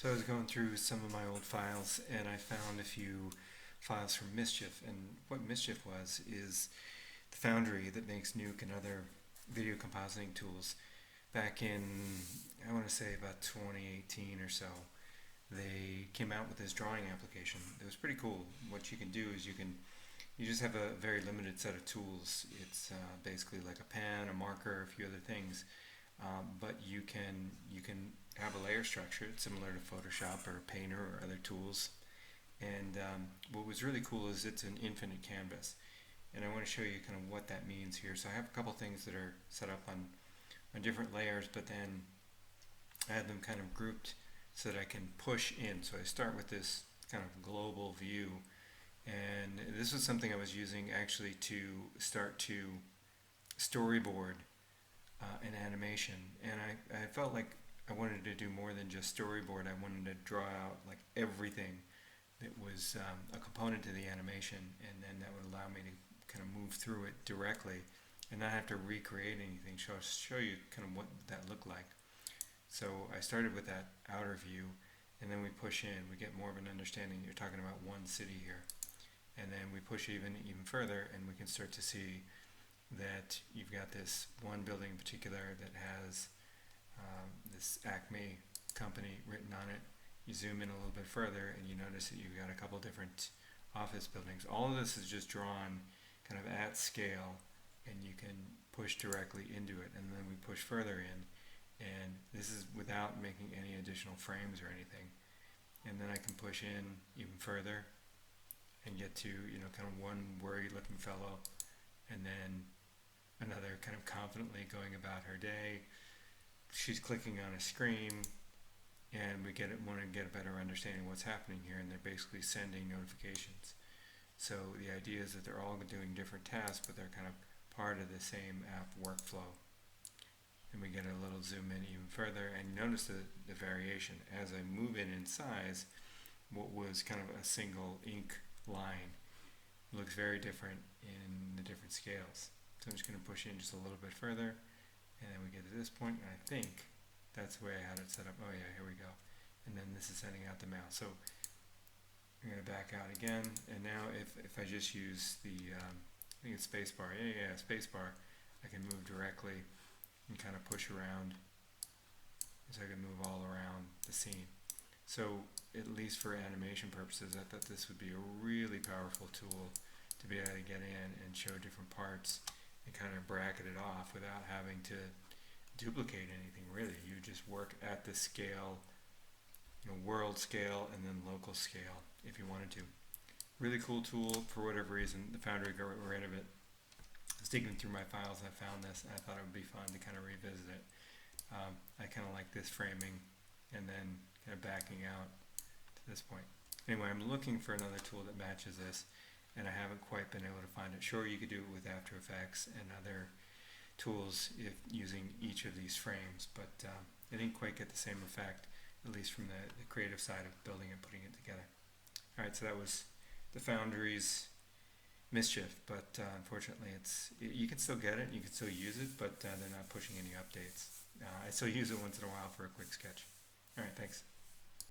So I was going through some of my old files and I found a few files from Mischief. And what Mischief was is the Foundry that makes Nuke and other video compositing tools. Back in, I want to say about 2018 or so, they came out with this drawing application. It was pretty cool. What you can do is you just have a very limited set of tools. It's basically like a pen, a marker, a few other things. But you can have a layer structure. It's similar to Photoshop or Painter or other tools. And what was really cool is it's an infinite canvas. And I want to show you kind of what that means here. So I have a couple things that are set up on different layers, but then I had them kind of grouped so that I can push in. So I start with this kind of global view. And this was something I was using actually to start to storyboard an animation. And I felt like I wanted to do more than just storyboard. I wanted to draw out like everything that was a component to the animation, and then that would allow me to kind of move through it directly and not have to recreate anything. So I'll show you kind of what that looked like. So I started with that outer view, and then we push in. We get more of an understanding. You're talking about one city here. And then we push even further, and we can start to see that you've got this one building in particular that has this Acme company written on it. You zoom in a little bit further, and you notice that you've got a couple different office buildings. All of this is just drawn kind of at scale, and you can push directly into it. And then we push further in, and this is without making any additional frames or anything. And then I can push in even further and get to, kind of one worried looking fellow, and then another kind of confidently going about her day. She's clicking on a screen, and we want to get a better understanding of what's happening here, and they're basically sending notifications. So the idea is that they're all doing different tasks, but they're kind of part of the same app workflow. And we get a little zoom in even further, and notice the variation. As I move in size, what was kind of a single ink line looks very different in the different scales. So I'm just going to push in just a little bit further, and then we get to this point, and I think that's the way I had it set up. Oh yeah, here we go. And then this is sending out the mail. So I'm going to back out again, and now if I just use the, I think it's spacebar, spacebar, I can move directly and kind of push around, so I can move all around the scene. So at least for animation purposes, I thought this would be a really powerful tool to be able to get in and show different parts and kind of bracket it off without having to duplicate anything really. You just work at the scale, world scale and then local scale if you wanted to. Really cool tool. For whatever reason, the Foundry got rid of it. I was digging through my files and I found this, and I thought it would be fun to kind of revisit it. I kind of like this framing and then kind of backing out to this point. Anyway, I'm looking for another tool that matches this, and I haven't quite been able to find it. Sure, you could do it with After Effects and other tools if using each of these frames, but I didn't quite get the same effect, at least from the creative side of building and putting it together. Alright, so that was the Foundry's Mischief, but unfortunately you can still get it, you can still use it, but they're not pushing any updates. I still use it once in a while for a quick sketch. Alright, thanks.